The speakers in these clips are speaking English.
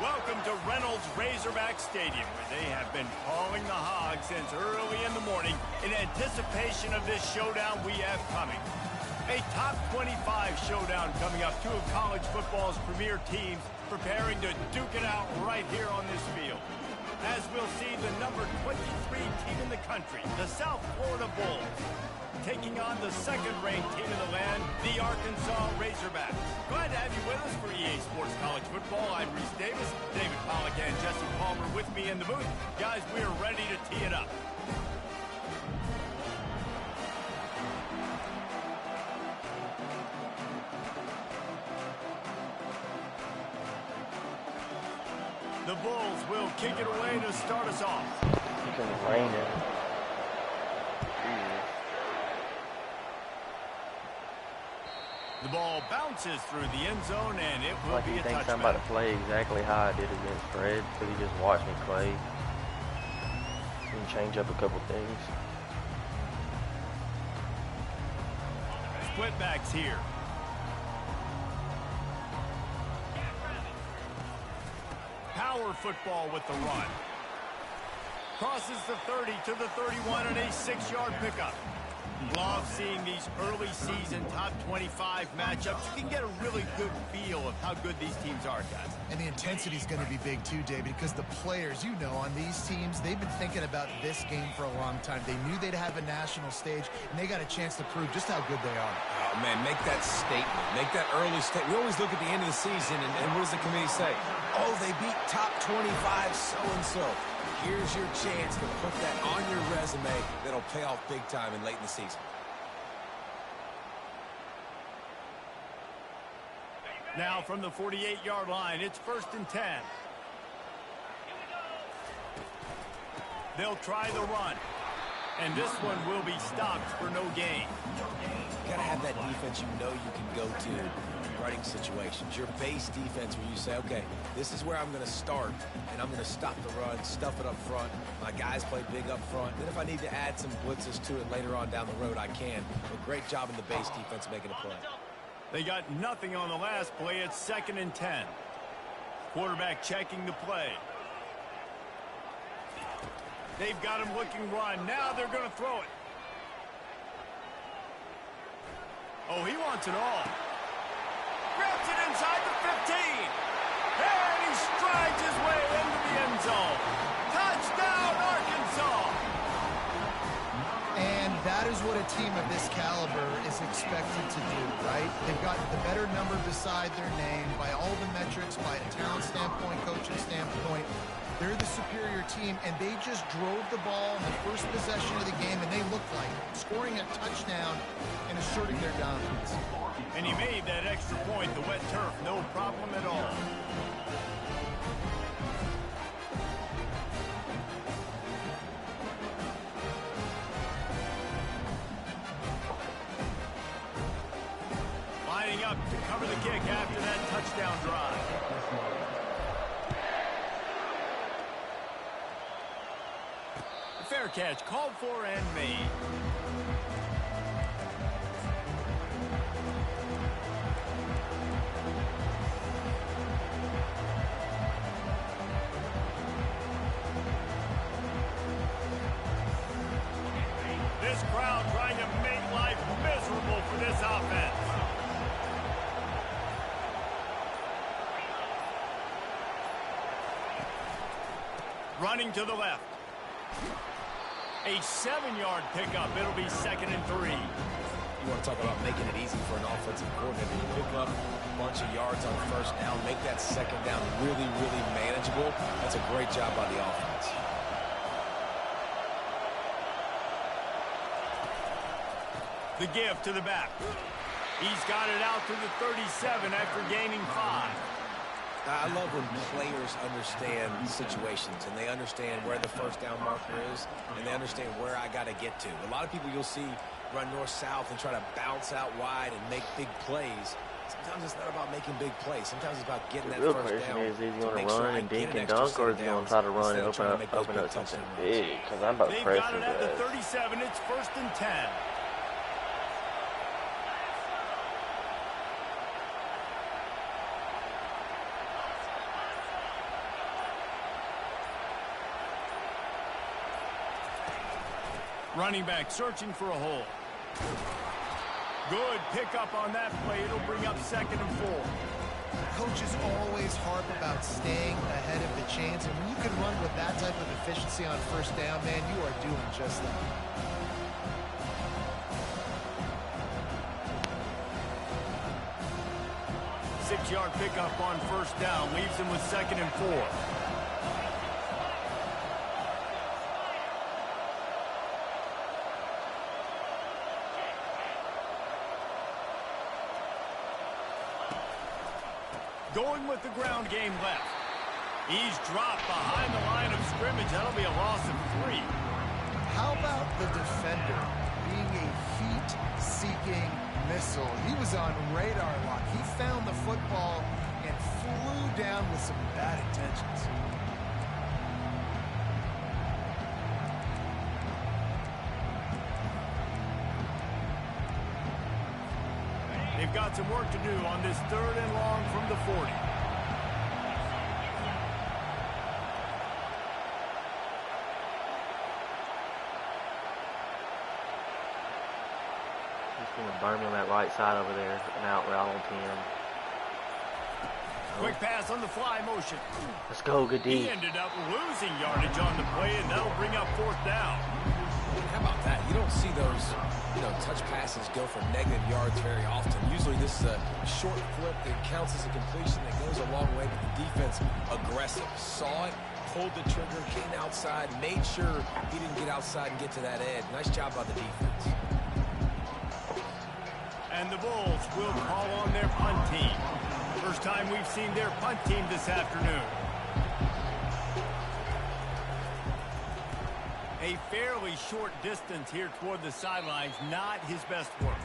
Welcome to Reynolds Razorback Stadium, where they have been calling the Hogs since early in the morning in anticipation of this showdown we have coming. A top 25 showdown coming up. Two of college football's premier teams preparing to duke it out right here on this field. As we'll see, the number 23 team in the country, the South Florida Bulls, taking on the second-ranked team in the land, the Arkansas Razorbacks. Glad to have you with us for EA Sports College Football. I'm Reese Davis, David Pollack and Jesse Palmer with me in the booth. Guys, we are ready to tee it up. The Bulls will kick it away to start us off. It's gonna rain it. The ball bounces through the end zone, and it will be a touchback. He thinks I'm about to play exactly how I did against Fred, because he just watched me play and change up a couple things. Split backs here. Power football with the run. Crosses the 30 to the 31 and a 6-yard pickup. Love seeing these early season top 25 matchups. You can get a really good feel of how good these teams are, guys. And the intensity is going to be big too, David, because the players, you know, on these teams, they've been thinking about this game for a long time. They knew they'd have a national stage, and they got a chance to prove just how good they are. Oh, man, make that statement. Make that early statement. We always look at the end of the season, and what does the committee say? Oh, they beat top 25 so-and-so. Here's your chance to put that on your resume that'll pay off big time and late in the season. Now from the 48-yard line, it's 1st and 10. They'll try the run. And this one will be stopped for no gain. You gotta have that defense you know you can go to in running situations. Your base defense where you say, okay, this is where I'm gonna start, and I'm gonna stop the run, stuff it up front. My guys play big up front. Then if I need to add some blitzes to it later on down the road, I can. But great job in the base defense making a play. They got nothing on the last play. It's 2nd and 10. Quarterback checking the play. They've got him looking run. Now they're going to throw it. Oh, he wants it all. Grabs it inside the 15. And he strides his way into the end zone. Touchdown, Arkansas. And that is what a team of this caliber is expected to do, right? They've got the better number beside their name by all the metrics, by a talent standpoint, coaching standpoint. They're the superior team, and they just drove the ball in the first possession of the game, and they looked like scoring a touchdown and asserting their dominance. And he made that extra point, the wet turf, no problem at all. Lining up to cover the kick after that touchdown drive. Fair catch called for and made. This crowd trying to make life miserable for this offense. Running to the left. A 7-yard pickup. It'll be 2nd and 3. You want to talk about making it easy for an offensive coordinator. You pick up a bunch of yards on 1st down, make that 2nd down really, really manageable. That's a great job by the offense. The give to the back. He's got it out to the 37 after gaining 5. I love when players understand situations and they understand where the 1st down marker is and they understand where I got to get to. A lot of people you'll see run north-south and try to bounce out wide and make big plays. Sometimes it's not about making big plays. Sometimes it's about getting that 1st down. Is he going to run and dink and dunk, or is he going to try to run and open up something big? Because I'm about to press him. They've got it at the 37. It's 1st and 10. Running back searching for a hole. Good pickup on that play. It'll bring up 2nd and 4. Coaches always harp about staying ahead of the chains, and when you can run with that type of efficiency on 1st down, man, you are doing just that. Six-yard pickup on 1st down leaves him with 2nd and 4. Going with the ground game left. He's dropped behind the line of scrimmage. That'll be a loss of 3. How about the defender being a heat-seeking missile? He was on radar lock. He found the football and flew down with some bad intentions. They've got some work to do on this 3rd and long from the 40. He's going to burn me on that right side over there. An out route on 10. Quick pass on the fly motion. Let's go, good D. He ended up losing yardage on the play, and that'll bring up 4th down. How about that? You don't see those, touch passes go for negative yards very often. Usually this is a short flip that counts as a completion that goes a long way, but the defense aggressive. Saw it, pulled the trigger, came outside, made sure he didn't get outside and get to that edge. Nice job by the defense. And the Bulls will call on their punt team. First time we've seen their punt team this afternoon. A fairly short distance here toward the sidelines, not his best work.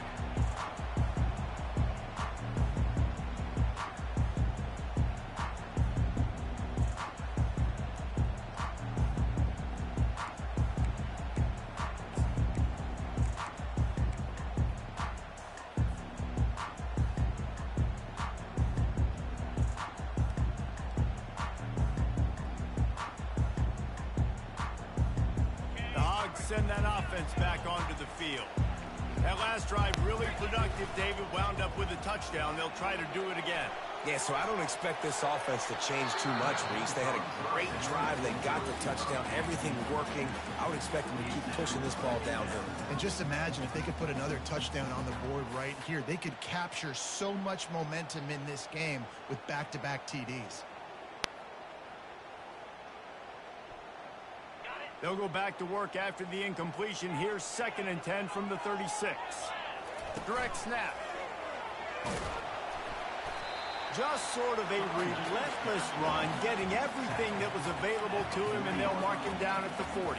Send that offense back onto the field. That last drive really productive, David. Wound up with a touchdown. They'll try to do it again. Yeah, so I don't expect this offense to change too much, Reese. They had a great drive. They got the touchdown. Everything working. I would expect them to keep pushing this ball downhill. And just imagine if they could put another touchdown on the board right here. They could capture so much momentum in this game with back-to-back TDs. They'll go back to work after the incompletion. Here's 2nd and 10 from the 36. Direct snap. Just sort of a relentless run, getting everything that was available to him, and they'll mark him down at the 40.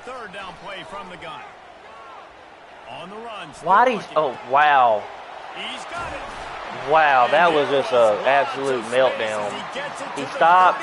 3rd down play from the gun. On the run. Oh, wow. He's got it. Wow, that was just an absolute meltdown. He stopped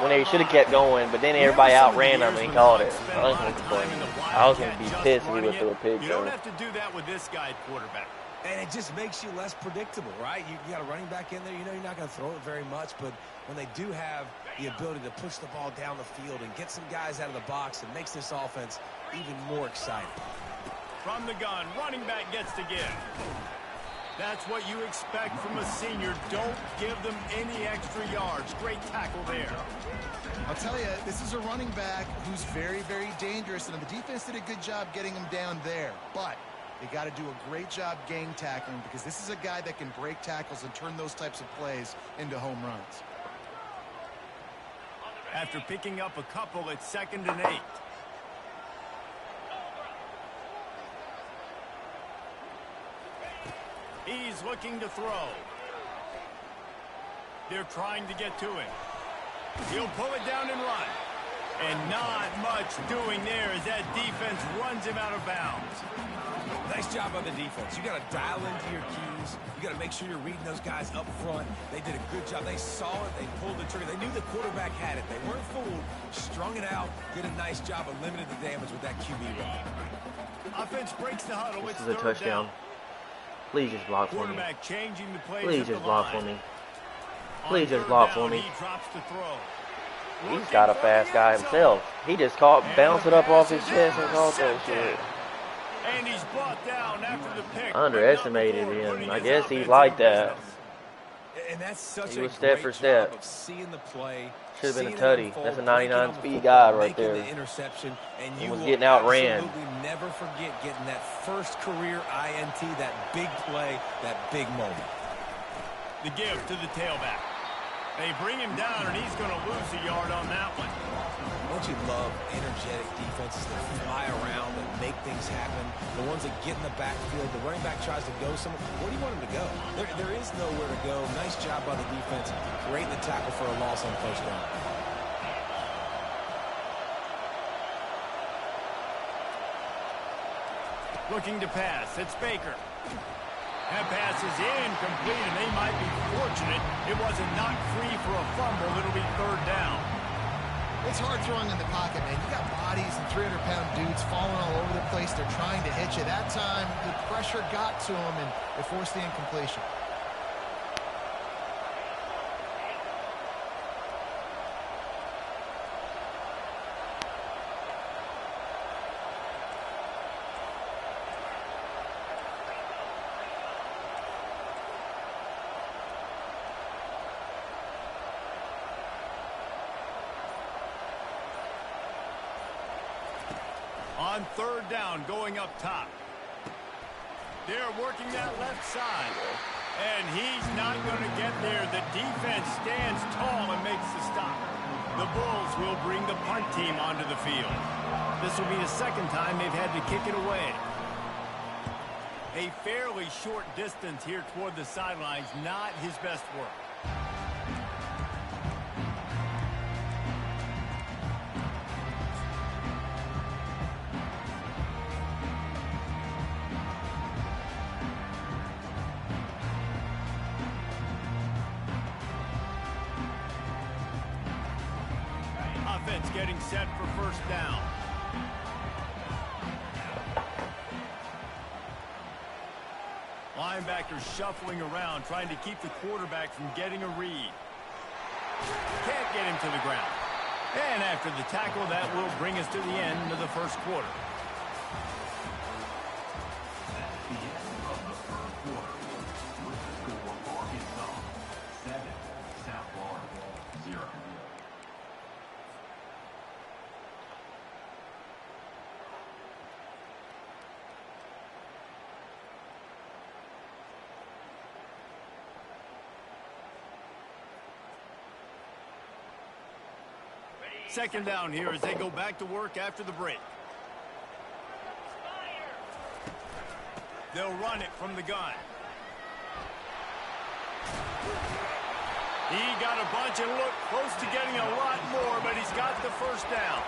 when he should have kept going, but then everybody outran him and he called it. I was going to be pissed if he would throw a pick. You don't have to do that with this guy quarterback. And it just makes you less predictable, right? You got a running back in there. You know you're not going to throw it very much, but when they do have the ability to push the ball down the field and get some guys out of the box, it makes this offense even more exciting. From the gun, running back gets to give. That's what you expect from a senior. Don't give them any extra yards. Great tackle there. I'll tell you, this is a running back who's very, very dangerous, and the defense did a good job getting him down there. But they got to do a great job gang tackling, because this is a guy that can break tackles and turn those types of plays into home runs. After picking up a couple, it's 2nd and 8. He's looking to throw. They're trying to get to him. He'll pull it down and run. And not much doing there as that defense runs him out of bounds. Nice job by the defense. You got to dial into your keys. You got to make sure you're reading those guys up front. They did a good job. They saw it. They pulled the trigger. They knew the quarterback had it. They weren't fooled. Strung it out. Did a nice job of limiting the damage with that QB run. Offense breaks the huddle. This is a touchdown. Please just block for me. Changing the plays. Please just block for me. Please just block for me. He drops to throw. He's got a fast guy himself. He just bounced it up off his chest and caught that shit. And he's brought down after the pick. Underestimated him. I guess he's like that. And that's such He was a step great for step. job of seeing the play. Should have been a seeing it tutty. unfold, That's a breaking 99 on the speed football, guy right making there. the interception, and He you was will getting outran. absolutely never forget getting that first career INT, that big play, that big moment. The give to the tailback. They bring him down, and he's going to lose a yard on that one. Don't you love energetic defenses that fly around and make things happen? The ones that get in the backfield, the running back tries to go somewhere. Where do you want him to go? There is nowhere to go. Nice job by the defense. Great in the tackle for a loss on first down. Looking to pass. It's Baker. That pass is incomplete, and they might be fortunate it wasn't knocked free for a fumble. It'll be third down. It's hard throwing in the pocket, man. You got bodies and 300-pound dudes falling all over the place. They're trying to hit you. That time, the pressure got to them, and it forced the incompletion. On third down, going up top. They're working that left side. And he's not going to get there. The defense stands tall and makes the stop. The Bulls will bring the punt team onto the field. This will be the second time they've had to kick it away. A fairly short distance here toward the sidelines, not his best work. Offense getting set for first down. Linebackers shuffling around, trying to keep the quarterback from getting a read. Can't get him to the ground. And after the tackle, that will bring us to the end of the first quarter. Second down here as they go back to work after the break. They'll run it from the gun. He got a bunch and looked close to getting a lot more, but he's got the first down.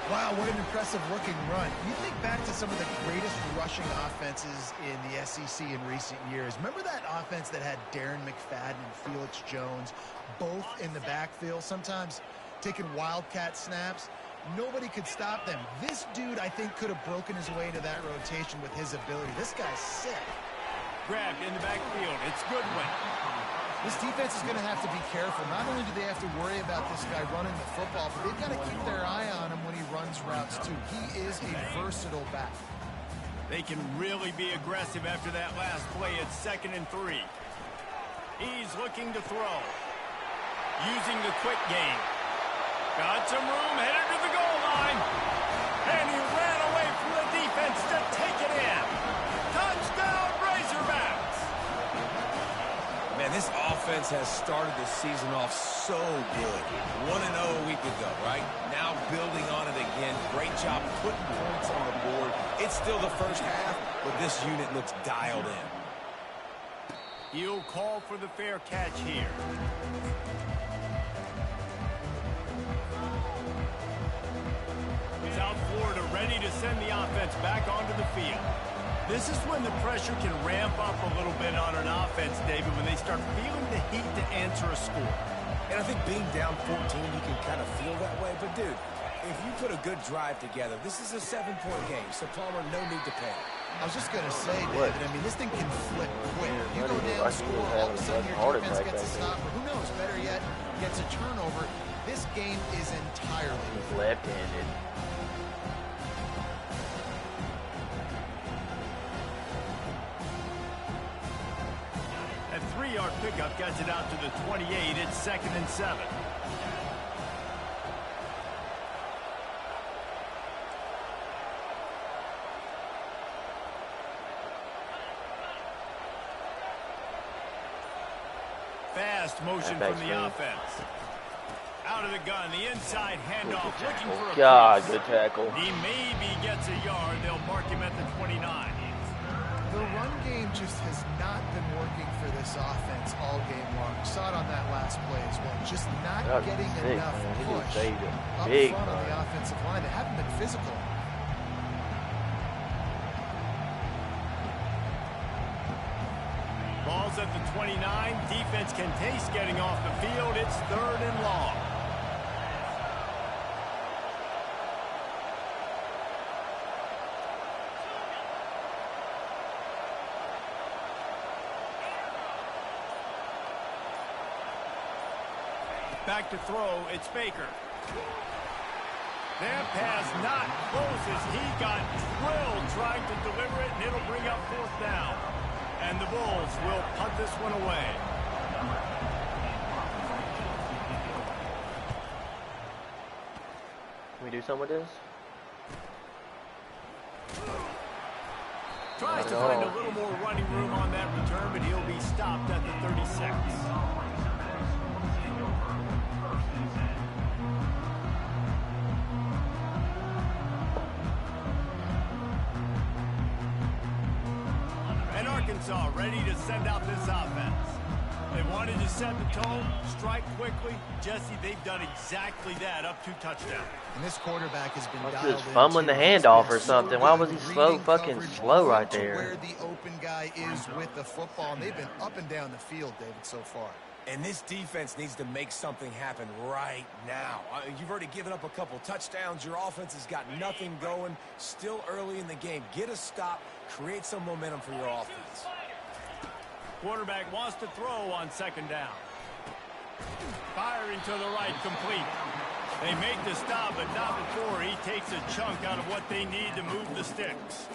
Wow, what an impressive looking run. You think back to some of the greatest rushing offenses in the SEC in recent years. Remember that offense that had Darren McFadden and Felix Jones both in the backfield, sometimes taking wildcat snaps? Nobody could stop them. This dude, I think, could have broken his way into that rotation with his ability. This guy's sick. Grabbed in the backfield. It's Goodwin. This defense is going to have to be careful. Not only do they have to worry about this guy running the football, but they've got to keep their eye on him when he runs routes, too. He is a versatile back. They can really be aggressive after that last play. It's 2nd and 3. He's looking to throw. Using the quick game. Got some room, headed to the goal line. And he ran away from the defense to take it in. Touchdown, Razorbacks. Man, this offense has started the season off so good. 1-0 a week ago, right? Now building on it again. Great job putting points on the board. It's still the first half, but this unit looks dialed in. He'll call for the fair catch here. South Florida ready to send the offense back onto the field. This is when the pressure can ramp up a little bit on an offense, David, when they start feeling the heat to answer a score. And I think being down 14, you can kind of feel that way. But, dude, if you put a good drive together, this is a 7-point game. So, Palmer, no need to panic. I was just going to say, David, I mean, this thing can flip quick. You go down, score, all of a sudden your defense gets a stop, or who knows, better yet, gets a turnover. This game is entirely left-handed. A 3-yard pickup gets it out to the 28. It's 2nd and 7. Fast motion from the offense. Out of the gun, the inside handoff, looking for a piece. Good tackle. He maybe gets a yard. They'll mark him at the 29. The run game just has not been working for this offense all game long. Saw it on that last play as well. Just not getting enough push up front on the offensive line. They haven't been physical. Ball's at the 29. Defense can taste getting off the field. It's 3rd and long. Back to throw, it's Baker. That pass not close as he got drilled trying to deliver it, and it'll bring up 4th down. And the Bulls will punt this one away. Can we do something with this? Tries to find a little more running room on that return, but he'll be stopped at the 36. Arkansas ready to send out this offense. They wanted to set the tone, strike quickly. Jesse, they've done exactly that, up 2 touchdowns. And this quarterback has been just fumbling the handoff or something. Why was he slow right there? Where the open guy is with the football, and they've been up and down the field, David, so far. And this defense needs to make something happen right now. You've already given up a couple touchdowns. Your offense has got nothing going. Still early in the game. Get a stop. Create some momentum for your offense. Quarterback wants to throw on 2nd down. Firing to the right, complete. They make the stop, but not before he takes a chunk out of what they need to move the sticks.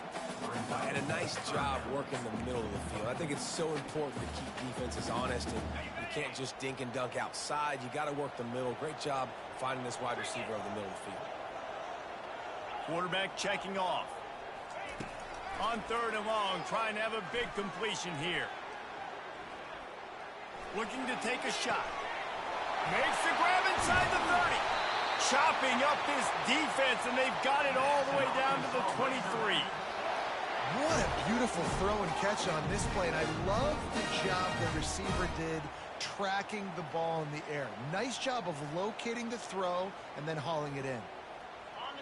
And a nice job working the middle of the field. I think it's so important to keep defenses honest, and you can't just dink and dunk outside. You got to work the middle. Great job finding this wide receiver over the middle of the field. Quarterback checking off. On 3rd and long, trying to have a big completion here. Looking to take a shot. Makes the grab inside the 30. Chopping up this defense, and they've got it all the way down to the 23. What a beautiful throw and catch on this play, and I love the job the receiver did tracking the ball in the air. Nice job of locating the throw and then hauling it in.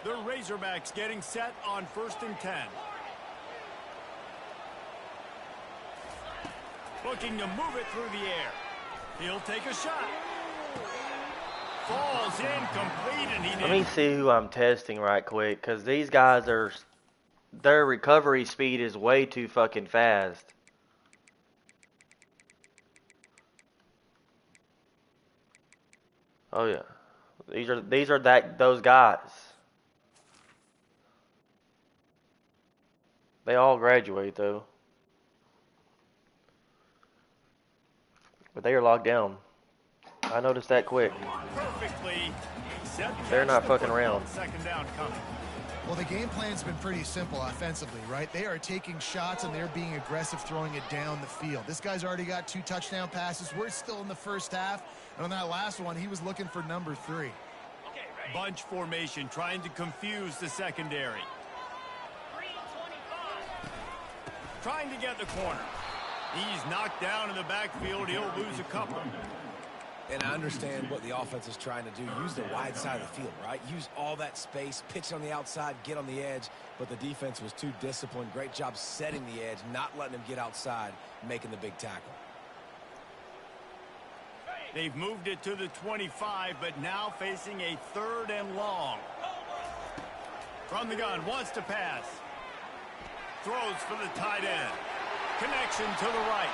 The Razorbacks getting set on 1st and 10. Looking to move it through the air. He'll take a shot. Falls incomplete, and he Let me see who I'm testing right quick, because these guys are... Their recovery speed is way too fucking fast. Oh yeah. These are those guys. They all graduate though. But they are locked down. I noticed that quick. Perfectly. They're not fucking around. 2nd down coming. Well, the game plan's been pretty simple offensively, right? They are taking shots, and they're being aggressive, throwing it down the field. This guy's already got 2 touchdown passes. We're still in the first half. And on that last one, he was looking for number 3. Bunch formation, trying to confuse the secondary. Trying to get the corner. He's knocked down in the backfield. He'll lose a couple. And I understand what the offense is trying to do. Use the wide side of the field, right? Use all that space, pitch on the outside, get on the edge. But the defense was too disciplined. Great job setting the edge, not letting him get outside, making the big tackle. They've moved it to the 25, but now facing a 3rd and long. From the gun, wants to pass. Throws for the tight end. Connection to the right.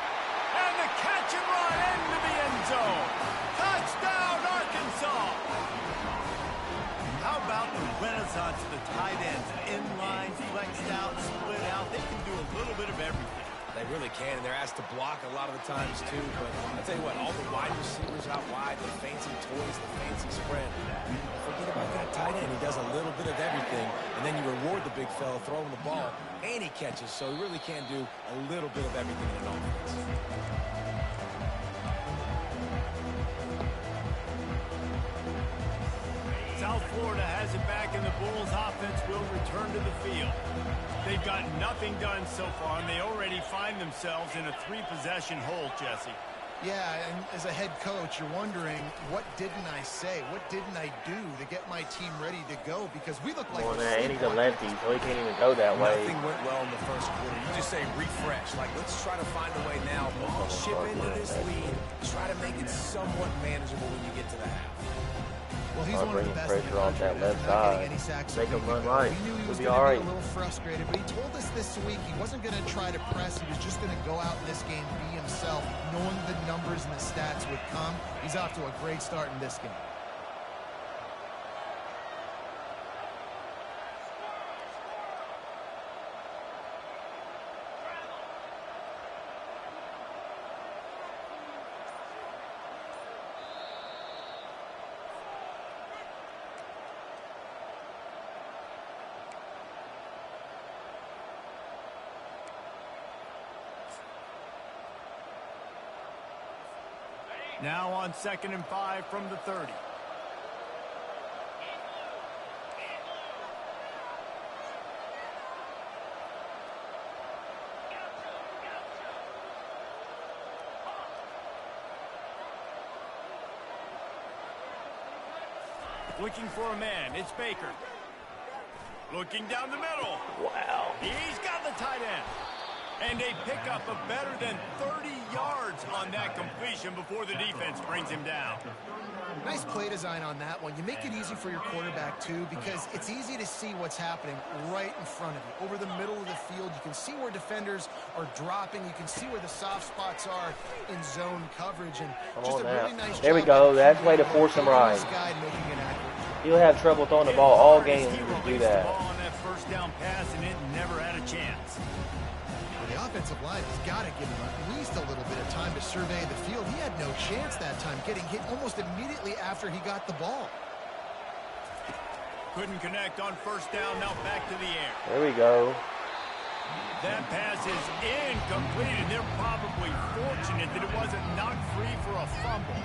And the catch and run into the end zone. Touchdown, Arkansas. onto the tight ends. Inline, flexed out, split out. They can do a little bit of everything. They really can, and they're asked to block a lot of the times, too. But I'll tell you what, all the wide receivers out wide, the fancy toys, the fancy spread. Forget about that tight end. He does a little bit of everything, and then you reward the big fella throwing the ball, and he catches. So he really can do a little bit of everything in an offense. South Florida has it back, and the Bulls offense will return to the field. They've got nothing done so far, and they already find themselves in a 3-possession hole, Jesse. Yeah, and as a head coach, you're wondering, what didn't I say? What didn't I do to get my team ready to go? Because we look like... Well, and he's a lefty, so he can't even go that way. Nothing went well in the first quarter. You just say refresh. Like, let's try to find a way now. Chip into this lead. Try to make it somewhat manageable when you get to the half. Well, he's one of the best pressure off that left side. Make him run right. We knew he was We'll be going all to right. be a little frustrated, but he told us this week he wasn't going to try to press. He was just going to go out in this game, be himself, knowing the numbers and the stats would come. He's off to a great start in this game. Now on 2nd and 5 from the 30. Looking for a man. It's Baker. Looking down the middle. Wow. He's got the tight end. And a pickup of better than 30 yards on that completion before the defense brings him down. Nice play design on that one. You make it easy for your quarterback, too, because it's easy to see what's happening right in front of you. Over the middle of the field, you can see where defenders are dropping. You can see where the soft spots are in zone coverage. And just a really nice there we job go. of That's the way to force him right. He'll have trouble throwing the ball all game when you do that. On that first down pass, and it never had a chance. The offensive line has got to give him at least a little bit of time to survey the field. He had no chance that time, getting hit almost immediately after he got the ball. Couldn't connect on first down, now back to the air. There we go. That pass is incomplete, and they're probably fortunate that it wasn't knocked free for a fumble.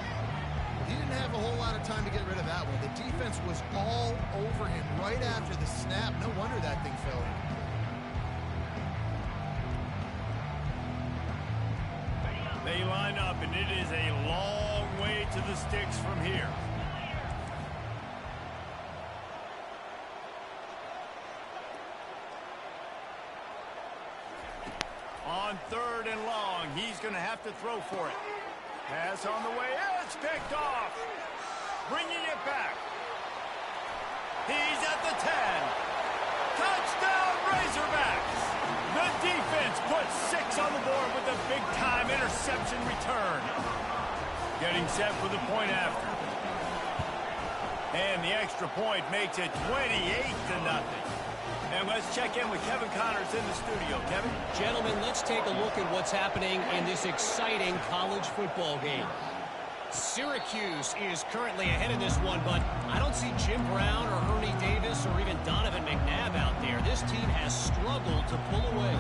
He didn't have a whole lot of time to get rid of that one. The defense was all over him right after the snap. No wonder that thing fell in. They line up, and it is a long way to the sticks from here. On 3rd and long, he's going to have to throw for it. Pass on the way. It's picked off. Bringing it back. He's at the 10. Touchdown, Razorbacks. The defense puts 6 on the board with a big-time interception return. Getting set for the point after. And the extra point makes it 28-0. And let's check in with Kevin Connors in the studio. Kevin? Gentlemen, let's take a look at what's happening in this exciting college football game. Syracuse is currently ahead of this one, but I don't see Jim Brown or Ernie Davis or even Donovan McNabb out there. This team has struggled to pull away.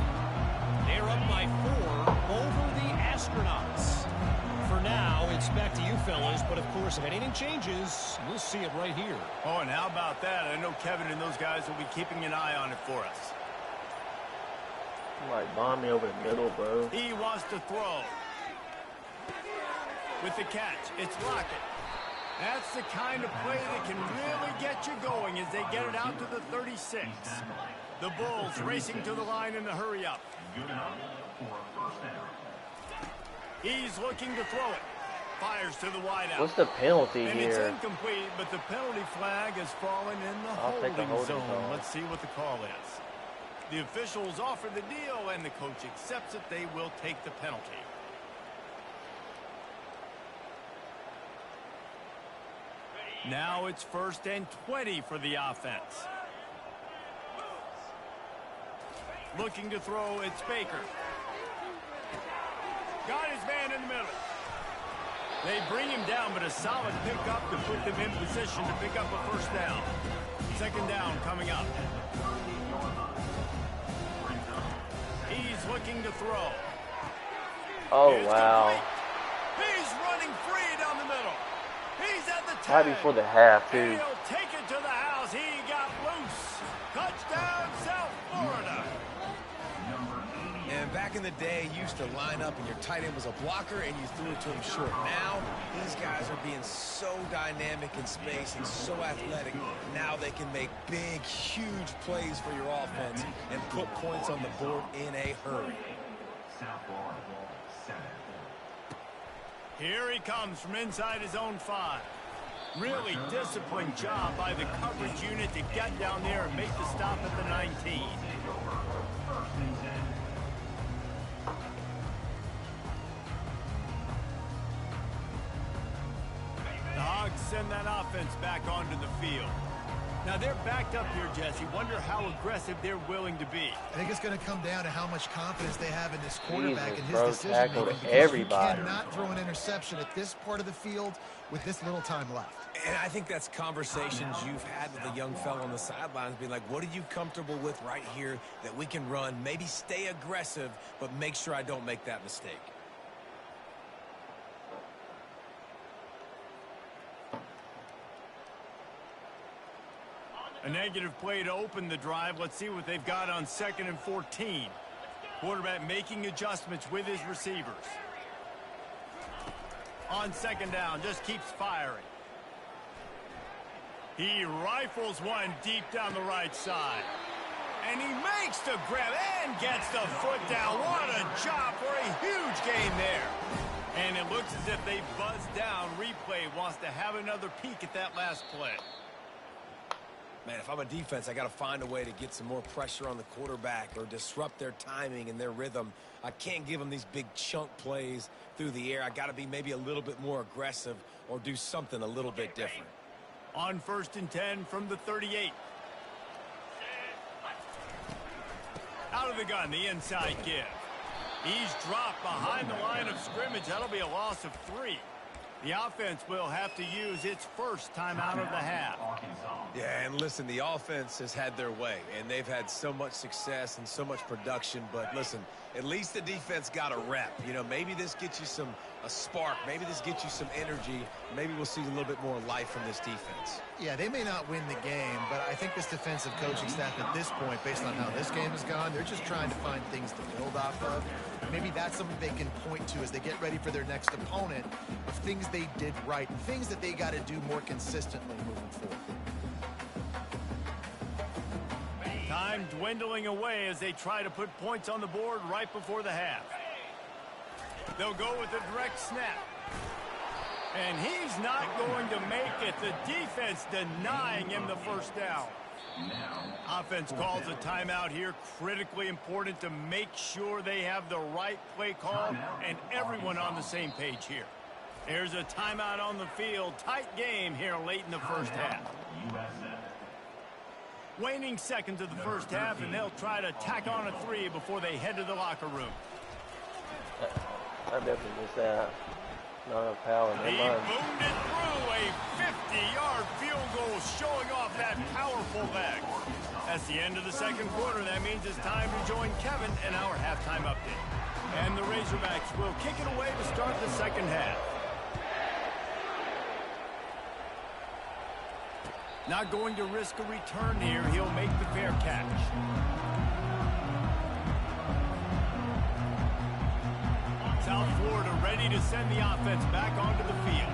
They're up by 4 over the Astronauts. For now, it's back to you fellas, but of course, if anything changes, we'll see it right here. Oh, and how about that? I know Kevin and those guys will be keeping an eye on it for us. Like, bomb me over the middle, bro. He wants to throw. With the catch, it's Lockett. That's the kind of play that can really get you going as they get it out to the 36. The Bulls racing to the line in the hurry-up. He's looking to throw it. Fires to the wideout. What's the penalty and here? It's incomplete, but the penalty flag has fallen in the holding zone. Let's see what the call is. The officials offer the deal, and the coach accepts it. They will take the penalty. Now it's 1st and 20 for the offense. Looking to throw, it's Baker. Got his man in the middle. They bring him down, but a solid pickup to put them in position to pick up a first down. Second down coming up. He's looking to throw. Oh, It's wow. complete. He's running free down the middle. He's at the 10. Right before the half, too. And he'll take it to the house. He got loose. Touchdown, South Florida. And back in the day, you used to line up and your tight end was a blocker and you threw it to him short. Now, these guys are being so dynamic in space and so athletic. Now they can make big, huge plays for your offense and put points on the board in a hurry. Here he comes from inside his own 5. Really disciplined job by the coverage unit to get down there and make the stop at the 19. The Hogs send that offense back onto the field. Now they're backed up here, Jesse. Wonder how aggressive they're willing to be. I think it's going to come down to how much confidence they have in this quarterback and his bro, decision-making. tackled Because everybody. you cannot throw an interception at this part of the field with this little time left. And I think that's conversations you've had with a young fella on the sidelines, being like, what are you comfortable with right here that we can run? Maybe stay aggressive, but make sure I don't make that mistake. A negative play to open the drive. Let's see what they've got on 2nd and 14. Quarterback making adjustments with his receivers. On 2nd down, just keeps firing. He rifles one deep down the right side. And he makes the grab and gets the foot down. What a job for a huge gain there. And it looks as if they buzzed down. Replay wants to have another peek at that last play. Man, if I'm a defense, I got to find a way to get some more pressure on the quarterback or disrupt their timing and their rhythm. I can't give them these big chunk plays through the air. I got to be maybe a little bit more aggressive or do something a little bit different. On 1st and 10 from the 38. Out of the gun, the inside give. He's dropped behind the line of scrimmage. That'll be a loss of 3. The offense will have to use its first timeout of the half. Yeah, and listen, the offense has had their way, and they've had so much success and so much production. But listen, at least the defense got a rep. You know, maybe this gets you a spark. Maybe this gets you some energy. Maybe we'll see a little bit more life from this defense. Yeah, they may not win the game, but I think this defensive coaching staff at this point, based on how this game has gone, they're just trying to find things to build off of. Maybe that's something they can point to as they get ready for their next opponent of things they did right and things that they got to do more consistently moving forward. Time dwindling away as they try to put points on the board right before the half. They'll go with a direct snap. And he's not going to make it. The defense denying him the first down. Offense calls a timeout here. Critically important to make sure they have the right play call and everyone on the same page here. There's a timeout on the field. Tight game here late in the first half. Waning seconds of the first half, and they'll try to tack on a 3 before they head to the locker room. I definitely missed that. Not enough power. He boomed it through a 50-yard field goal, showing off that powerful leg. That's the end of the second quarter. That means it's time to join Kevin in our halftime update. And the Razorbacks will kick it away to start the second half. Not going to risk a return here. He'll make the fair catch. South Florida ready to send the offense back onto the field.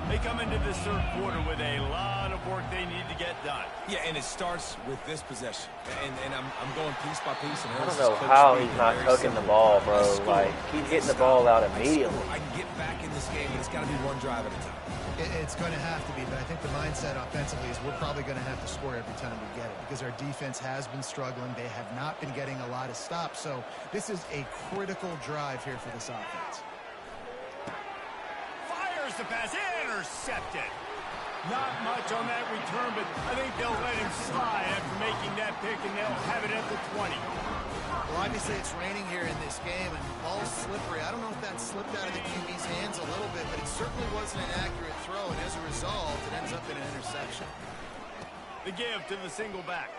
They come into this third quarter with a lot of work they need to get done. Yeah, and it starts with this possession. And I'm going piece by piece. And I don't know how he's not tucking the ball, bro. Like, he's getting the ball out immediately. I can get back in this game, but it's got to be one drive at a time. It's going to have to be, but I think the mindset offensively is we're probably going to have to score every time we get it because our defense has been struggling. They have not been getting a lot of stops, so this is a critical drive here for this offense. Fires the pass, intercepted. Not much on that return, but I think they'll let him slide after making that pick, and they'll have it at the 20. Well, obviously it's raining here in this game, and the ball's slippery. I don't know if that slipped out of the QB's hands a little bit, but it certainly wasn't an accurate throw, and as a result, it ends up in an interception. The give to the single back.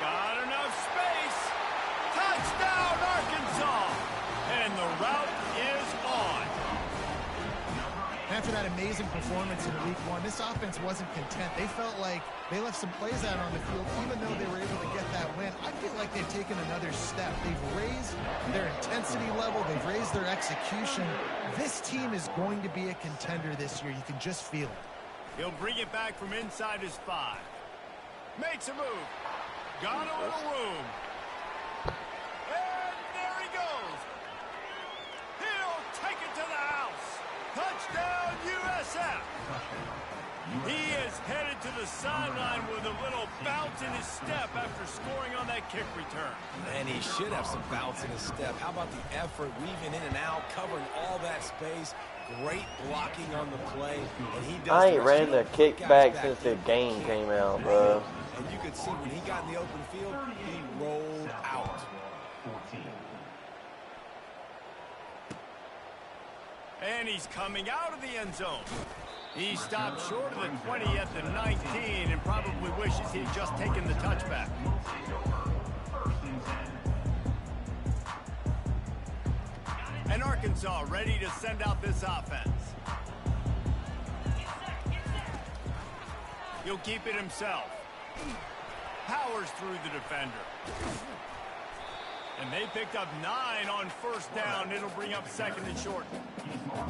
Got enough space. Touchdown, Arkansas. And the route is on. After that amazing performance in Week 1, this offense wasn't content. They felt like they left some plays out on the field, even though they were able to get that win. I feel like they've taken another step. They've raised their intensity level. They've raised their execution. This team is going to be a contender this year. You can just feel it. He'll bring it back from inside his 5. Makes a move. Got a little room. And there he goes. He'll take it to the house. Touchdown, USF. He is headed to the sideline with a little bounce in his step after scoring on that kick return. And he should have some bounce in his step. How about the effort, weaving in and out, covering all that space. Great blocking on the play. And he does. I ain't ran the kickback since the game came out, bro. And you could see when he got in the open field, he rolled out. And he's coming out of the end zone. He stopped short of the 20 at the 19 and probably wishes he'd just taken the touchback. And Arkansas ready to send out this offense. He'll keep it himself. Powers through the defender. And they picked up 9 on first down. It'll bring up 2nd and short.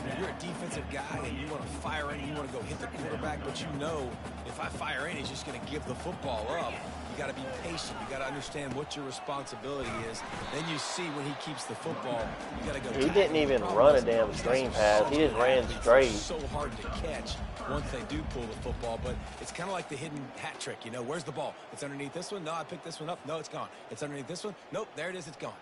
If you're a defensive guy and you want to fire in, you want to go hit the quarterback, but you know if I fire in, he's just going to give the football up. You got to be patient. You got to understand what your responsibility is. Then you see when he keeps the football, you got to go. He didn't even run a damn screen pass. He just ran straight. It's so hard to catch once they do pull the football, but it's kind of like the hidden hat trick. You know, where's the ball? It's underneath this one. No, I picked this one up. No, it's gone. It's underneath this one. Nope, there it is. It's gone.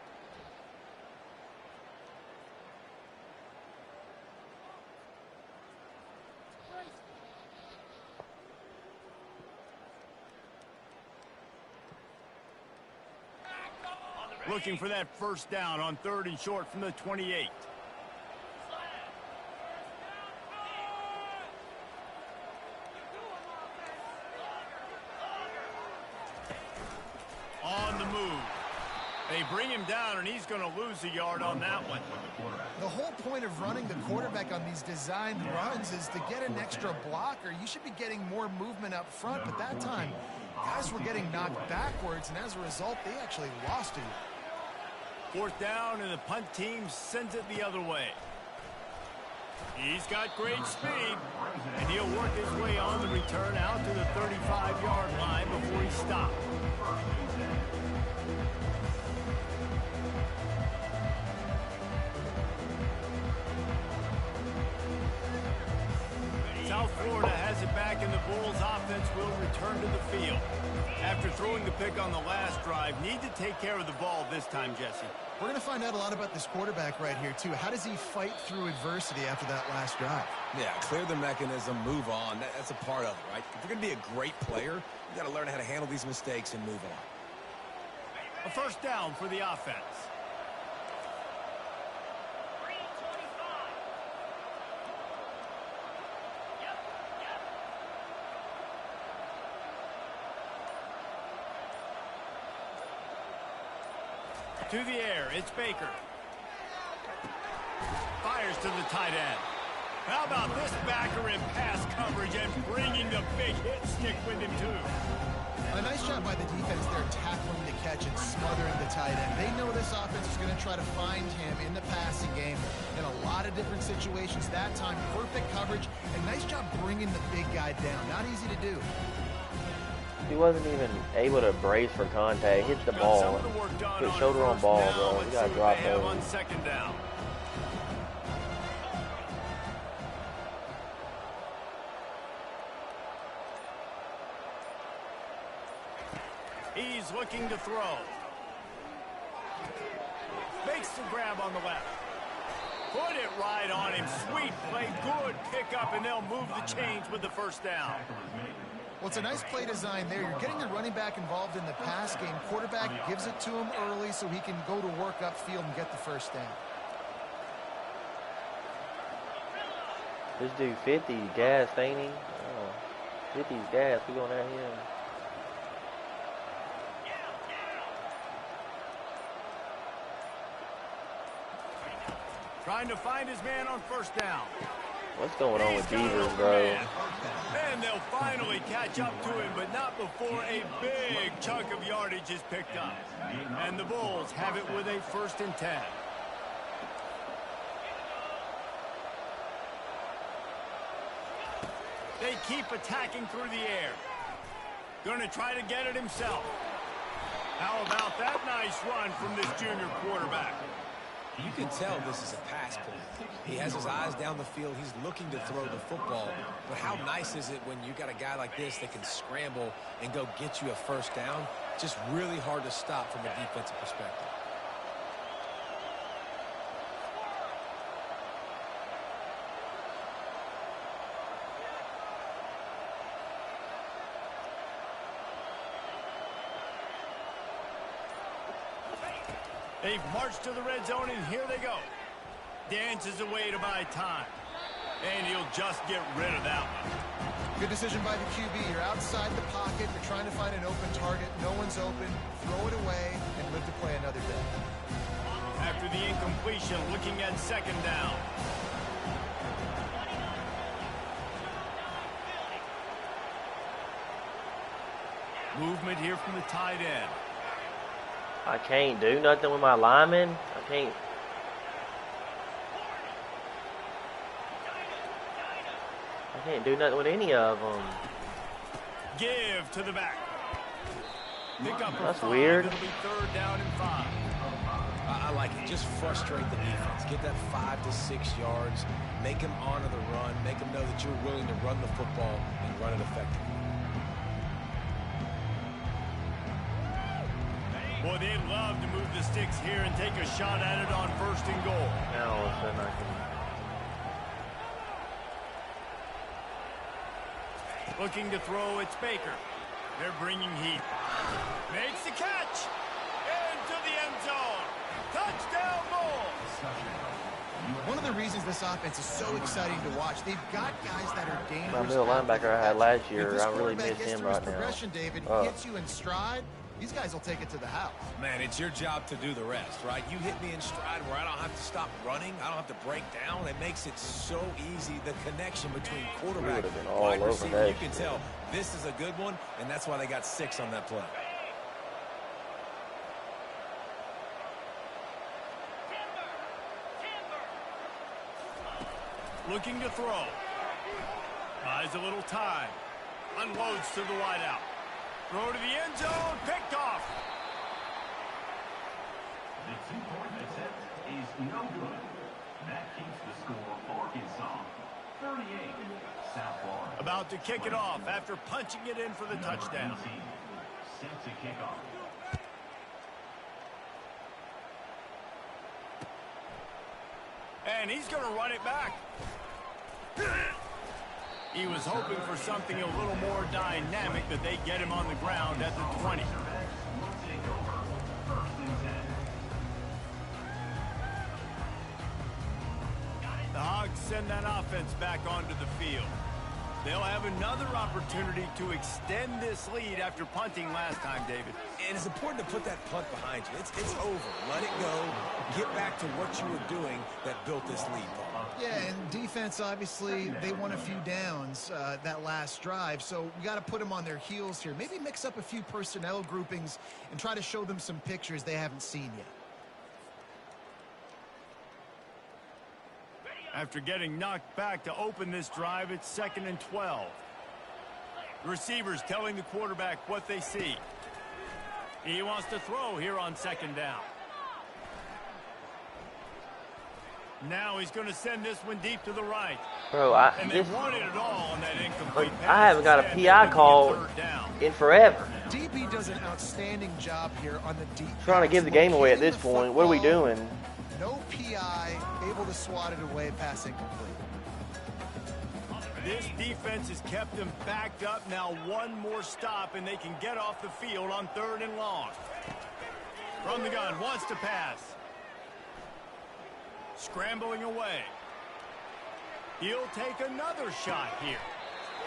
Looking for that first down on 3rd and short from the 28. On the move. They bring him down, and he's going to lose a yard on that one. The whole point of running the quarterback on these designed runs is to get an extra blocker. You should be getting more movement up front, but that time, guys were getting knocked backwards, and as a result, they actually lost a yard. 4th down, and the punt team sends it the other way. He's got great speed, and he'll work his way on the return out to the 35-yard line before he stopped. South Florida has it back, and the Bulls offense will return to the field. After throwing the pick on the last drive, need to take care of the ball this time, Jesse. We're going to find out a lot about this quarterback right here, too. How does he fight through adversity after that last drive? Yeah, clear the mechanism, move on. That's a part of it, right? If you're going to be a great player, you got to learn how to handle these mistakes and move on. A first down for the offense. To the air, it's Baker. Fires to the tight end. How about this backer in pass coverage and bringing the big hit stick with him, too? A nice job by the defense there, tackling the catch and smothering the tight end. They know this offense is going to try to find him in the passing game in a lot of different situations. That time, perfect coverage, and nice job bringing the big guy down. Not easy to do. He wasn't even able to brace for contact. Hit the ball. Put shoulder on ball, bro. You gotta drop those. On 2nd down. He's looking to throw. Makes the grab on the left. Put it right on him. Sweet play. Good pickup, and they'll move the chains with the first down. Well, it's a nice play design there. You're getting the running back involved in the pass game. Quarterback gives it to him early so he can go to work upfield and get the first down. This dude 50 gas, ain't he? Oh, 50's gas. We going at him. Trying to find his man on first down. What's going on with Beavers, bro? And they'll finally catch up to him, but not before a big chunk of yardage is picked up. And the Bulls have it with a 1st and 10. They keep attacking through the air. Going to try to get it himself. How about that nice run from this junior quarterback? You can tell this is a pass play. He has his eyes down the field. He's looking to throw the football. But how nice is it when you got a guy like this that can scramble and go get you a first down? Just really hard to stop from a defensive perspective. They've marched to the red zone, and here they go. Dances away to buy time. And he'll just get rid of that one. Good decision by the QB. You're outside the pocket. You're trying to find an open target. No one's open. Throw it away and live to play another day. After the incompletion, looking at 2nd down. Movement here from the tight end. I can't do nothing with my linemen. I can't do nothing with any of them. Give to the back. Pick up. That's weird. It'll be 3rd down and 5. I like it. Just frustrate the defense. Get that 5 to 6 yards. Make them honor the run. Make them know that you're willing to run the football and run it effectively. Boy, they'd love to move the sticks here and take a shot at it on 1st and goal. Now all of a sudden I can... Looking to throw, it's Baker. They're bringing heat. Makes the catch. Into the end zone. Touchdown Bulls. One of the reasons this offense is so exciting to watch, they've got guys that are dangerous. My middle linebacker I had last year, I really miss him right now. Progression, David, hits you in stride. These guys will take it to the house. Man, it's your job to do the rest, right? You hit me in stride where I don't have to stop running. I don't have to break down. It makes it so easy, the connection between quarterback and wide receiver. You can tell this is a good one, and that's why they got 6 on that play. Looking to throw. Buys a little time. Unloads to the wideout. Throw to the end zone, picked off. The 2-point attempt is no good. That keeps the score for Arkansas. 38, South Florida. About to kick it off after punching it in for the touchdown. Set to kick off. And he's going to run it back. He was hoping for something a little more dynamic, that they get him on the ground at the 20. The Hogs send that offense back onto the field. They'll have another opportunity to extend this lead after punting last time, David. And it's important to put that punt behind you. It's over. Let it go. Get back to what you were doing that built this lead, Paul. Yeah, and defense, obviously, they won a few downs that last drive, so we got to put them on their heels here. Maybe mix up a few personnel groupings and try to show them some pictures they haven't seen yet. After getting knocked back to open this drive, it's 2nd and 12. The receivers telling the quarterback what they see. He wants to throw here on 2nd down. Now he's going to send this one deep to the right. Bro, and they wanted it all on that incomplete pass. I haven't got a PI call in forever. DB does an outstanding job here on the deep. Trying to give the game away at this point. What are we doing? No PI, able to swat it away, pass incomplete. This defense has kept them backed up. Now one more stop, and they can get off the field on 3rd and long. From the gun, wants to pass. Scrambling away. He'll take another shot here.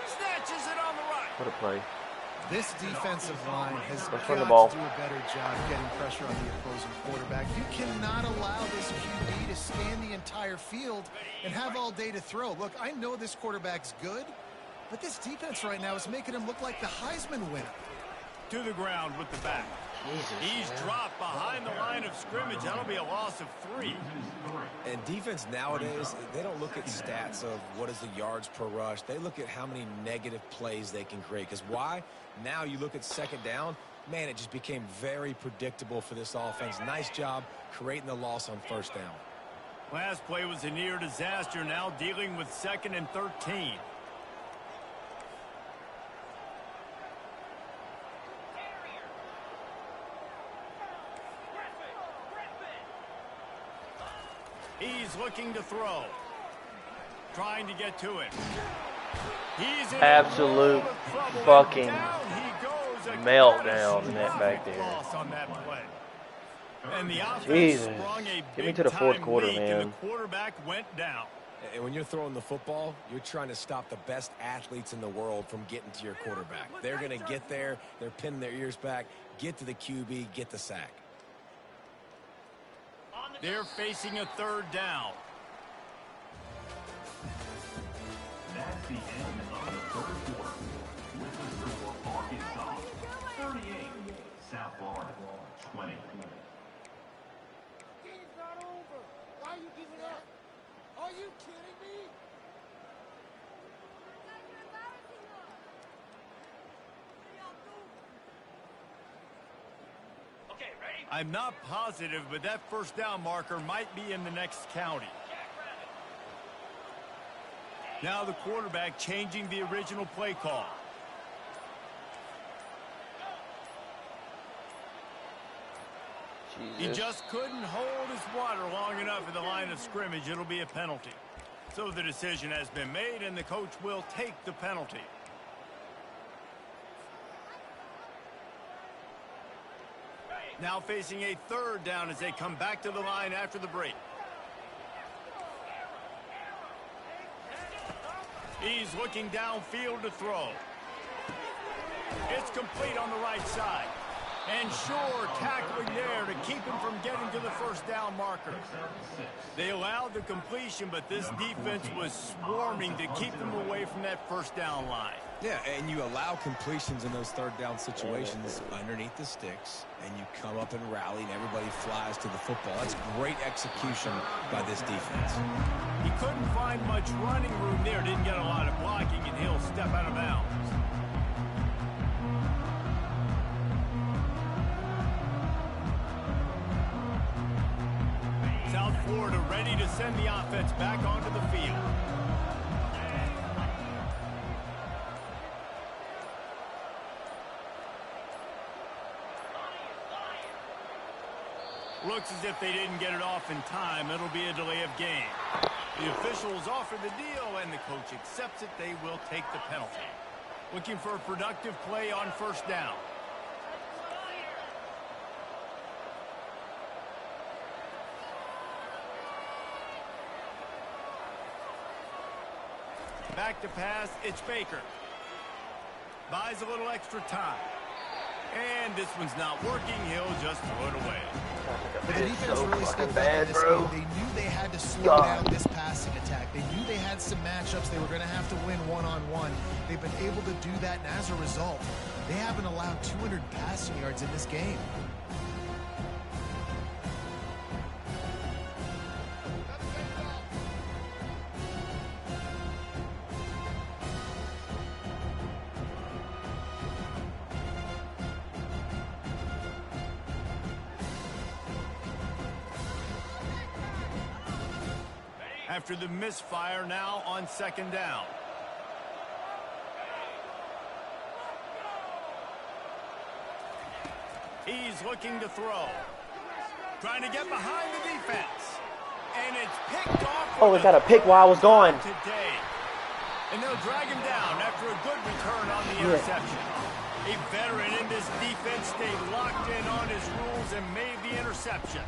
Snatches it on the right. What a play. This defensive line has got run the to ball. do a better job getting pressure on the opposing quarterback. You cannot allow this QB to scan the entire field and have all day to throw. Look, I know this quarterback's good, but this defense right now is making him look like the Heisman winner. To the ground with the back. He's dropped behind the line of scrimmage. That'll be a loss of 3. And defense nowadays, they don't look at stats of what is the yards per rush. They look at how many negative plays they can create. Because why? Now you look at 2nd down, man, it just became very predictable for this offense. Nice job creating the loss on 1st down. Last play was a near disaster. Now dealing with 2nd and 13. He's looking to throw. Trying to get to it. He's in Absolute fucking meltdown in that back there. On that play. And the offense Jesus. sprung a Get me to the 4th big-time quarter, leak, man. and the quarterback went down. And when you're throwing the football, you're trying to stop the best athletes in the world from getting to your quarterback. They're going to get there. They're pinning their ears back, get to the QB, get the sack. They're facing a 3rd down. That's the end of the 3rd quarter. With the score, Arkansas 38, South Florida 20. Game's not over. Why are you giving up? Are you kidding me? I'm not positive, but that 1st down marker might be in the next county. Now the quarterback changing the original play call. Jesus. He just couldn't hold his water long enough at the line of scrimmage. It'll be a penalty. So the decision has been made, and the coach will take the penalty. Now facing a 3rd down as they come back to the line after the break. He's looking downfield to throw. It's complete on the right side. And sure, tackling there to keep him from getting to the 1st down marker. They allowed the completion, but this defense was swarming to keep them away from that 1st down line. Yeah, and you allow completions in those 3rd down situations underneath the sticks, and you come up and rally, and everybody flies to the football. That's great execution by this defense. He couldn't find much running room there, didn't get a lot of blocking, and he'll step out of bounds. South Florida ready to send the offense back onto the field. Looks as if they didn't get it off in time. It'll be a delay of game. The officials offer the deal, and the coach accepts it. They will take the penalty. Looking for a productive play on 1st down. Back to pass, it's Baker. Buys a little extra time. And this one's not working. He'll just throw it away. But the defense so really stepped bad, up in this bro. game. They knew they had to slow down this passing attack. They knew they had some matchups they were going to have to win one-on-one. They've been able to do that, and as a result, they haven't allowed 200 passing yards in this game. After the misfire, now on 2nd down. He's looking to throw. Trying to get behind the defense. And it's picked off. Oh, we got a pick while I was gone. Today. And they'll drag him down after a good return on the interception. A veteran in this defense stayed locked in on his rules and made the interception.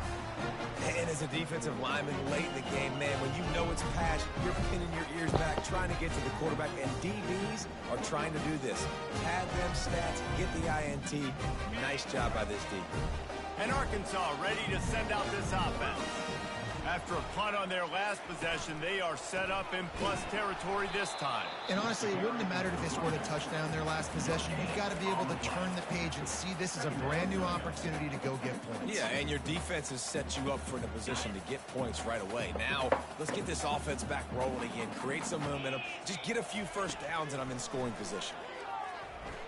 And as a defensive lineman late in the game, man, when you know it's pass, you're pinning your ears back, trying to get to the quarterback, and DBs are trying to do this. Pad them stats, get the INT. Nice job by this D. And Arkansas ready to send out this offense. After a punt on their last possession, they are set up in plus territory this time. And honestly, it wouldn't have mattered if they scored a touchdown their last possession. You've got to be able to turn the page and see this as a brand new opportunity to go get points. Yeah, and your defense has set you up for the position to get points right away. Now, let's get this offense back rolling again, create some momentum, just get a few first downs, and I'm in scoring position.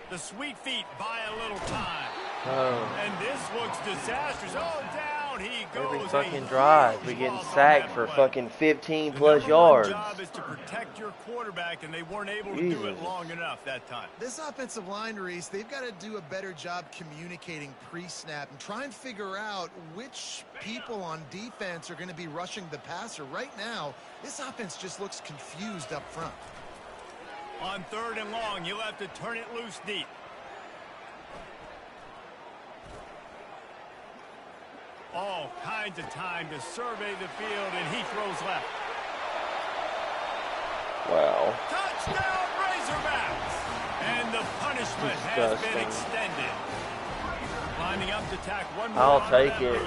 The sweet feet buy a little time. Oh. And this looks disastrous. Oh, down he goes. Every fucking drive, we're getting sacked for fucking 15 plus The yards. job is to protect your quarterback, and they weren't able to do it long enough that time. This offensive line, Reese, they've got to do a better job communicating pre-snap and try and figure out which people on defense are going to be rushing the passer. Right now, this offense just looks confused up front. On 3rd and long, you'll have to turn it loose deep. All kinds of time to survey the field, and he throws left. Wow. Touchdown, Razorbacks! And the punishment has been extended. Lining up to tack one more. I'll take it.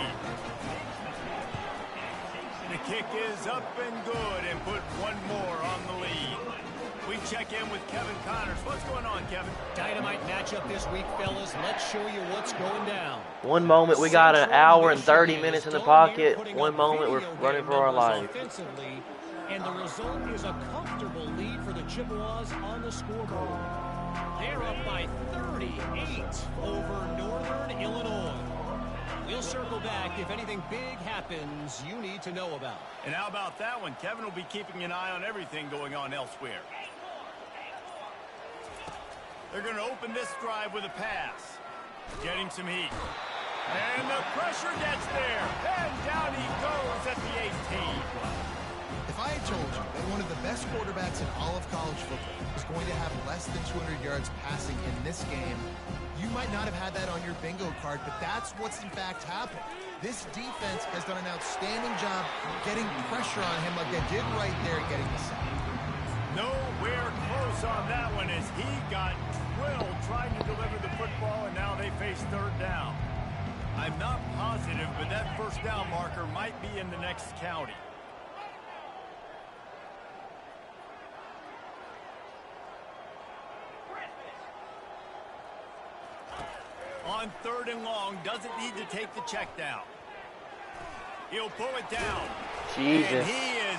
The kick is up and good, and put one more on the lead. We check in with Kevin Connors. What's going on, Kevin? Dynamite matchup this week, fellas. Let's show you what's going down. One moment we got an hour and 30 minutes in the pocket. One moment we're running for our life. Offensively, and the result is a comfortable lead for the Chippewas on the scoreboard. They're up by 38 over Northern Illinois. We'll circle back if anything big happens you need to know about. And how about that one? Kevin will be keeping an eye on everything going on elsewhere. They're going to open this drive with a pass. Getting some heat. And the pressure gets there. And down he goes at the 18. If I had told you that one of the best quarterbacks in all of college football was going to have less than 200 yards passing in this game, you might not have had that on your bingo card, but that's what's in fact happened. This defense has done an outstanding job getting pressure on him like they did right there, getting the sack. Nowhere close on that one as he got drilled trying to deliver the football, and now they face 3rd down. I'm not positive, but that 1st down marker might be in the next county. On 3rd and long, doesn't need to take the check down. He'll pull it down. Jesus.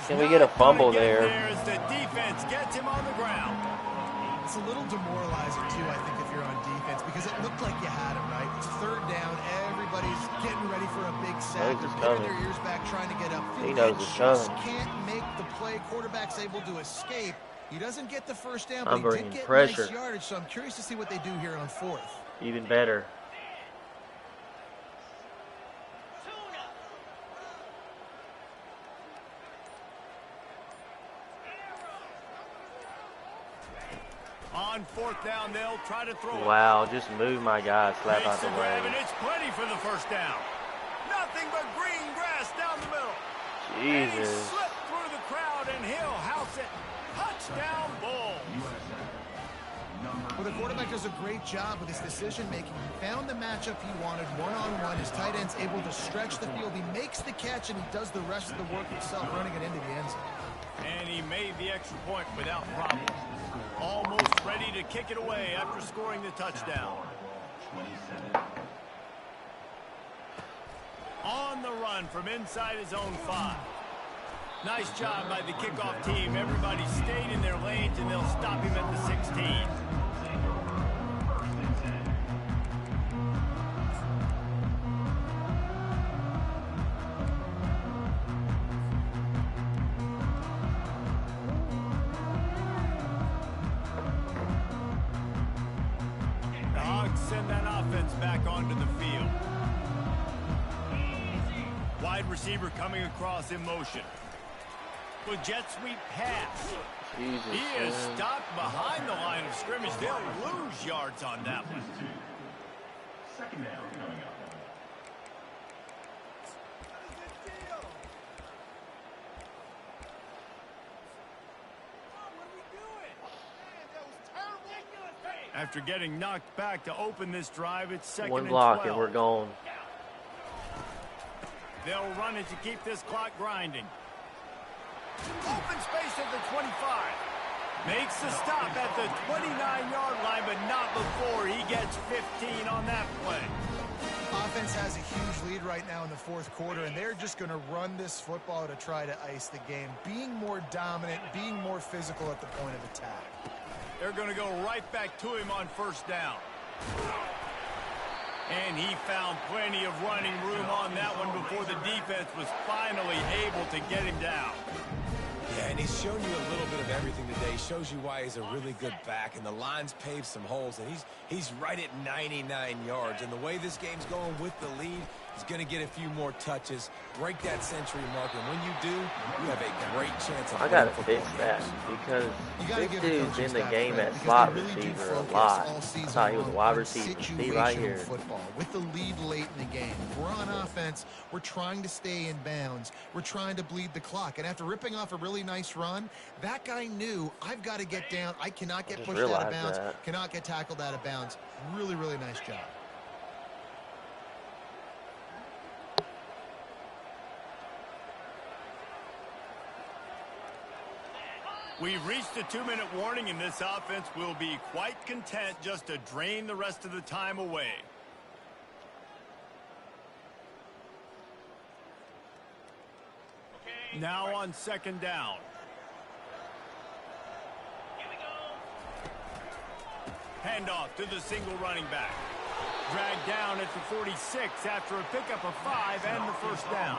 Can we get a fumble there? As the defense gets him on the ground. It's a little demoralizing, too, I think, if you're on defense, because it looked like you had him, right? It's 3rd down. Everybody's getting ready for a big sack. They're pinning their ears back, trying to get up. He knows it's coming. Can't make the play. Quarterback's able to escape. He doesn't get the 1st down, I'm but he did bringing get pressure. nice yardage, so I'm curious to see what they do here on 4th. Even better. On 4th down, they'll try to throw it. Wow, just move my guy, slap out the way. And it's plenty for the 1st down. Nothing but green grass down the middle. And he Jesus. slipped through the crowd, and he'll house it. Touchdown, Bulls. Well, the quarterback does a great job with his decision-making. He found the matchup he wanted one-on-one. His tight end's able to stretch the field. He makes the catch, and he does the rest of the work himself, running it into the end zone. And he made the extra point without problem. Almost ready to kick it away after scoring the touchdown. On the run from inside his own 5. Nice job by the kickoff team. Everybody stayed in their lanes, and they'll stop him at the 16. The Hogs send that offense back onto the field. Wide receiver coming across in motion. With jet sweep pass. Jesus, He is stopped behind the line of scrimmage. They'll lose yards on that one. Second down coming up. After getting knocked back to open this drive, it's second one and block 12. and we're gone. They'll run it to keep this clock grinding. Open space at the 25. Makes the stop at the 29-yard line, but not before he gets 15 on that play. Offense has a huge lead right now in the fourth quarter, and they're just going to run this football to try to ice the game. Being more dominant, being more physical at the point of attack. They're going to go right back to him on first down. And he found plenty of running room on that one before the defense was finally able to get him down. Yeah, and he's shown you a little bit of everything today. He shows you why he's a really good back, and the line's paved some holes, and he's right at 99 yards. And the way this game's going with the lead, he's going to get a few more touches, break that century mark, and when you do, you have a great chance of I gotta fix that because this dude's in the game at slot receiver a lot. I thought he was a wide receiver. See right here. Football with the lead late in the game. If we're on offense, we're trying to stay in bounds. We're trying to bleed the clock. And after ripping off a really nice run, that guy knew, I've got to get down. I cannot get pushed out of bounds. Cannot get tackled out of bounds. Really, really nice job. We've reached a 2-minute warning, and this offense will be quite content just to drain the rest of the time away. Now on second down. Handoff to the single running back. Dragged down at the 46 after a pickup of 5 and the first down.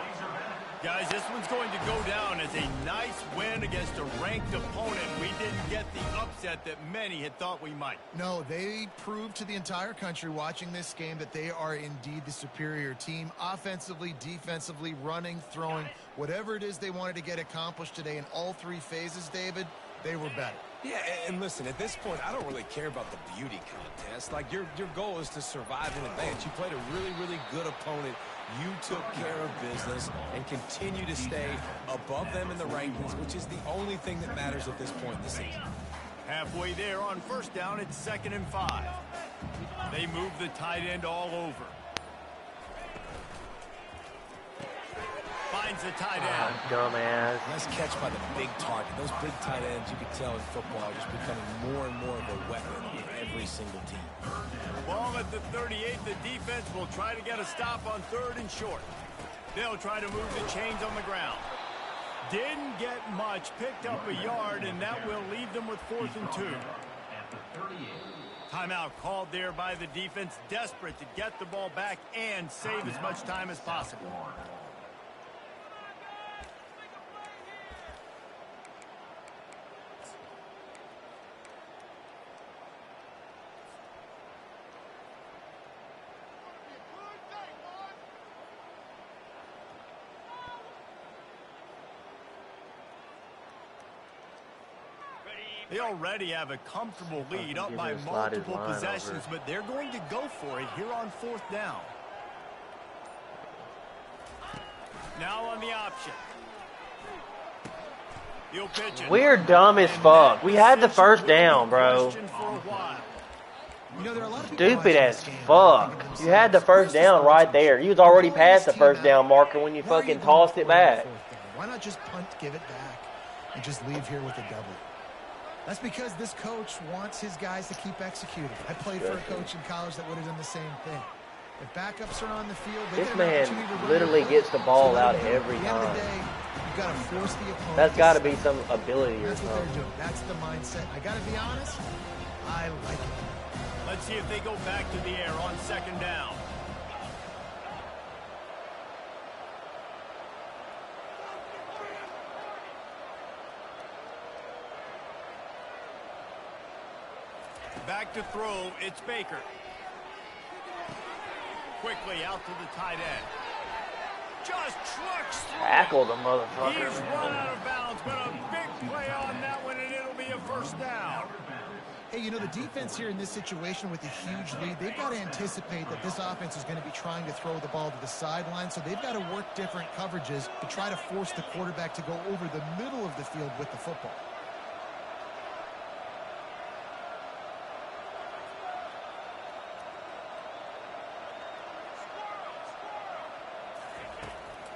Guys, this one's going to go down as a nice win against a ranked opponent. We didn't get the upset that many had thought we might. No, they proved to the entire country watching this game that they are indeed the superior team. Offensively, defensively, running, throwing, whatever it is they wanted to get accomplished today in all three phases, David, they were better. Yeah, and listen, at this point, I don't really care about the beauty contest. Like, your goal is to survive and advance. You played a really, really good opponent. You took care of business and continue to stay above them in the rankings, which is the only thing that matters at this point in the season. Halfway there on first down, it's 2nd and 5. They move the tight end all over. Finds the tight end. Dumbass. Nice catch by the big target. Those big tight ends, you can tell in football, are just becoming more and more of a weapon in every single team. Ball at the 38. The defense will try to get a stop on 3rd and short. They'll try to move the chains on the ground. Didn't get much. Picked up a yard, and that will leave them with 4th and 2. Timeout called there by the defense, desperate to get the ball back and save as much time as possible. They already have a comfortable lead up by multiple possessions, but they're going to go for it here on 4th down. Now on the option. He'll pitch it. We're dumb as fuck. We had the first down, bro. Stupid as fuck. You had the first down right there. You was already past the first down marker when you fucking tossed it back. Why not just punt, give it back, and just leave here with a double? That's because this coach wants his guys to keep executing. I played for a coach in college that would have done the same thing. If backups are on the field, this man literally gets the ball out every time. You've got to force the opponent. That's got to be some ability or something. That's what they're doing. That's the mindset. I got to be honest, I like it. Let's see if they go back to the air on 2nd down. Back to throw, it's Baker. Quickly out to the tight end. Just trucks through. Tackle the motherfucker. He's run out of bounds, but a big play on that one, and it'll be a first down. Hey, you know, the defense here in this situation with a huge lead, they've got to anticipate that this offense is going to be trying to throw the ball to the sideline, so they've got to work different coverages to try to force the quarterback to go over the middle of the field with the football.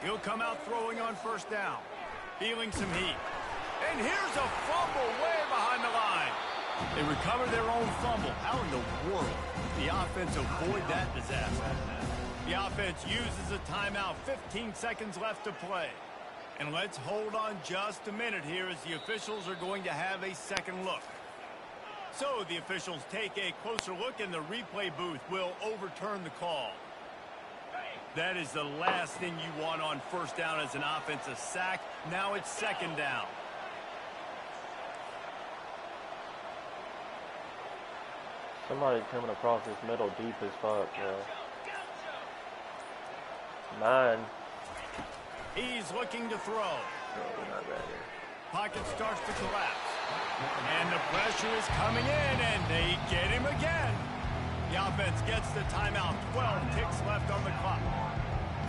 He'll come out throwing on first down, feeling some heat. And here's a fumble way behind the line. They recover their own fumble. How in the world did the offense avoid that disaster? The offense uses a timeout, 15 seconds left to play. And let's hold on just a minute here as the officials are going to have a second look. So the officials take a closer look and the replay booth will overturn the call. That is the last thing you want on first down as an offensive sack. Now it's second down. Somebody coming across this middle deep as fuck, bro. 9. He's looking to throw. Not bad here. Pocket starts to collapse. And the pressure is coming in, and they get him again. The offense gets the timeout. 12 ticks left on the clock.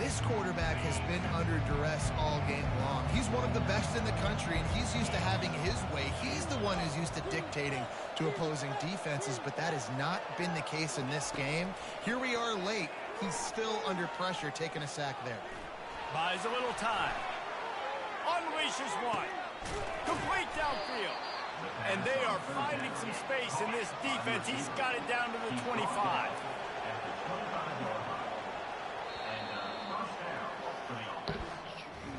This quarterback has been under duress all game long. He's one of the best in the country, and he's used to having his way. He's the one who's used to dictating to opposing defenses, but that has not been the case in this game. Here we are late. He's still under pressure, taking a sack there. Buys a little time. Unleashes one. Complete downfield. And they are finding some space in this defense. He's got it down to the 25.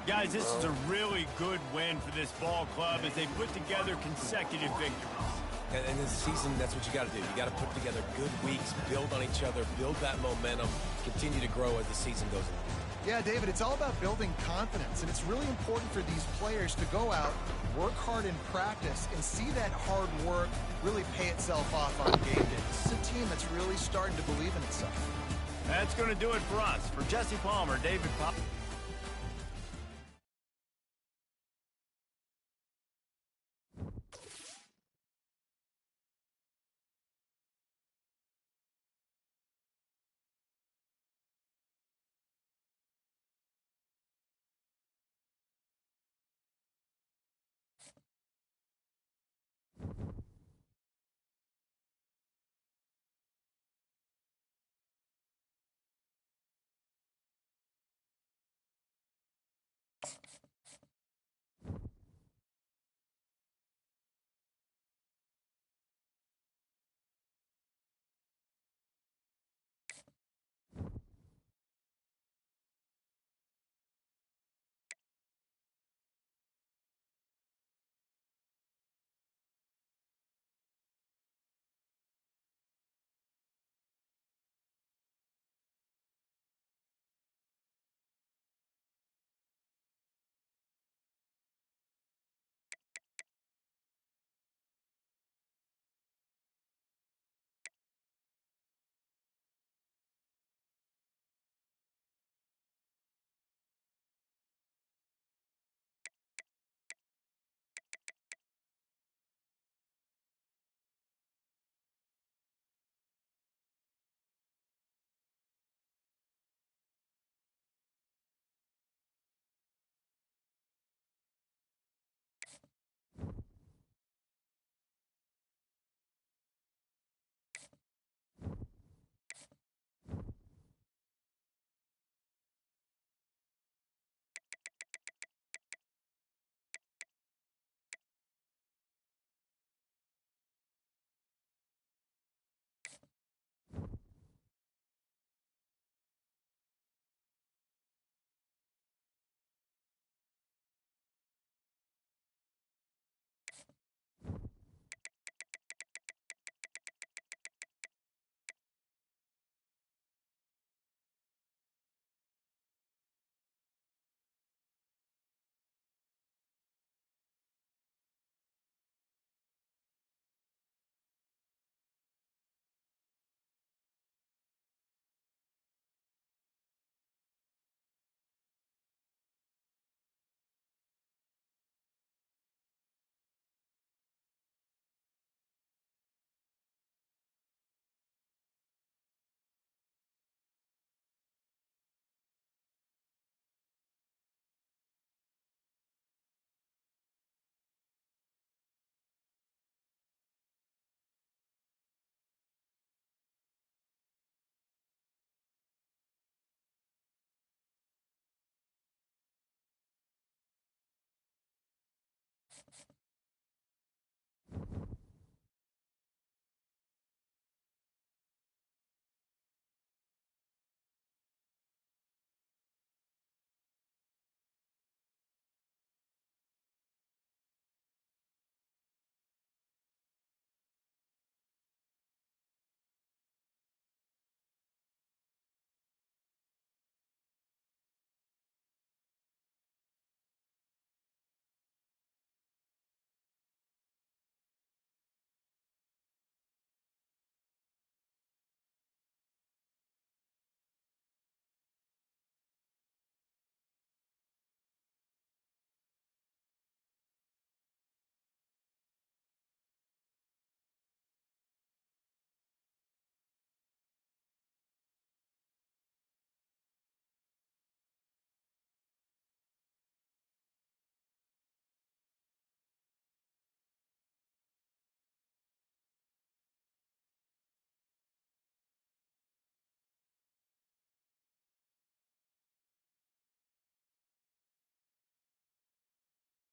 Guys, this is a really good win for this ball club as they put together consecutive victories. And this season, that's what you got to do. You got to put together good weeks, build on each other, build that momentum, continue to grow as the season goes on. Yeah, David, it's all about building confidence, and it's really important for these players to go out, work hard in practice, and see that hard work really pay itself off on game day. This is a team that's really starting to believe in itself. That's going to do it for us. For Jesse Palmer, David Pop.